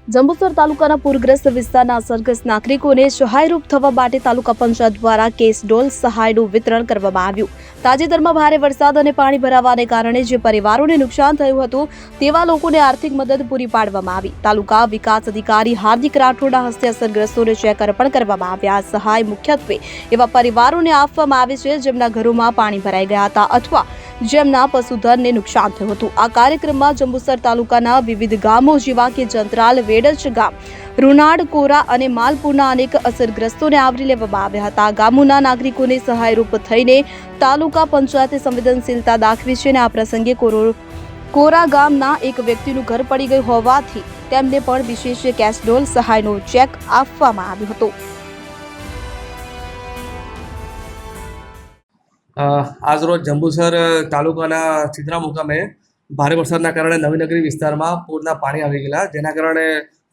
જંબુસર તાલુકાના પૂરગ્રસ્ત વિસ્તારના અસરગ્રસ્ત નાગરિકોને સહાયરૂપ થવા માટે તાલુકા પંચાયત દ્વારા કેસડોલ સહાયનું વિતરણ કરવામાં આવ્યું। તાજેતરમાં ભારે વરસાદ અને પાણી ભરાવાને કારણે જે પરિવારોને નુકસાન થયું હતું તેવા લોકોને આર્થિક મદદ પૂરી પાડવામાં આવી। તાલુકા વિકાસ અધિકારી હાર્દિક રાઠોડના હસ્તે અસરગ્રસ્તોને ચેક અર્પણ કરવામાં આવ્યા। આ સહાય મુખ્યત્વે એવા પરિવારોને આપવામાં આવે છે જેમના ઘરોમાં પાણી ભરાઈ ગયા હતા અથવા જેમના પશુધનને નુકસાન થયું હતું। આ કાર્યક્રમમાં જંબુસર તાલુકાના વિવિધ ગામો જેવા કે જંત્રાલ, વેડજ ગામ, રૂનાડ, કોરા અને માલપુરના અનેક અસરગ્રસ્તોને આવરી લેવામાં આવ્યા હતા। ગામોના નાગરિકોને સહાયરૂપ થઈને તાલુકા પંચાયતે સંવેદનશીલતા દાખવી છે અને આ પ્રસંગે કોરા ગામના એક વ્યક્તિનું ઘર પડી ગયું હોવાથી તેમને પણ વિશેષ કેશડોલ સહાયનો ચેક આપવામાં આવ્યો હતો। આજરોજ જંબુસર તાલુકાના સિદ્રા મુકામે ભારે વરસાદના કારણે નવીનગરી વિસ્તારમાં પૂરના પાણી આવી ગયેલા, જેના કારણે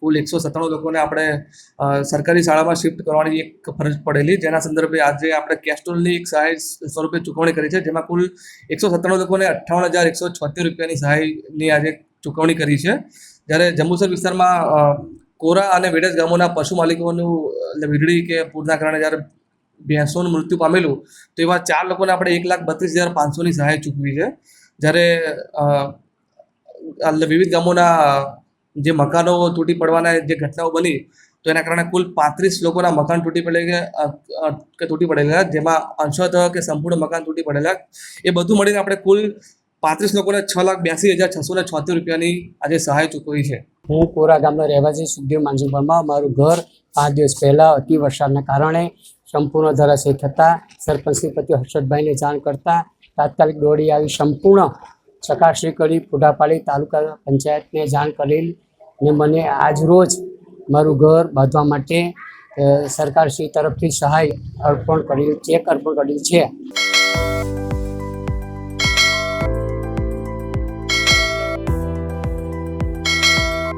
કુલ 197 લોકોને આપણે સરકારી શાળામાં શિફ્ટ કરવાની એક ફરજ પડેલી, જેના સંદર્ભે આજે આપણે કેસ્ટોલની એક સહાય સ્વરૂપે ચૂકવણી કરી છે, જેમાં કુલ 197 લોકોને 58,176 રૂપિયાની સહાયની આજે ચૂકવણી કરી છે। જ્યારે જંબુસર વિસ્તારમાં કોરા અને વેડજ ગામોના પશુ માલિકોનું વીજળી કે પૂરના કારણે જ્યારે ભેંસોનું મૃત્યુ પામેલું, તો એવા 4 લોકોને આપણે 1,32,500ની સહાય ચૂકવી છે। જ્યારે વિવિધ ગામોના જે મકાનો તૂટી પડવાના જે ઘટનાઓ બની, તો એના કારણે કુલ 35 લોકોના મકાન તૂટી પડેલા, જેમાં અંશતઃ કે સંપૂર્ણ મકાન તૂટી પડેલા, એ બધું મળીને આપણે કુલ 35 લોકોને 6,82,676 રૂપિયાની આજે સહાય ચૂકવી છે। હું કોરા ગામનો રહેવાસી સુખદેવ માનસિંહ પરમાર, મારું ઘર 5 દિવસ પહેલાં અતિ વરસાદના કારણે સંપૂર્ણ ધરાશય થતાં સરપંચશ્રી પતિ હર્ષદભાઈને જાણ કરતાં તાત્કાલિક દોડી આવી સંપૂર્ણ ચકાસણી કરી ફોટા પાડી તાલુકા પંચાયતને જાણ કરેલ ને મને આજ રોજ મારું ઘર બાંધવા માટે સરકારશ્રી તરફથી સહાય અર્પણ કરેલ, ચેક અર્પણ કરેલ છે।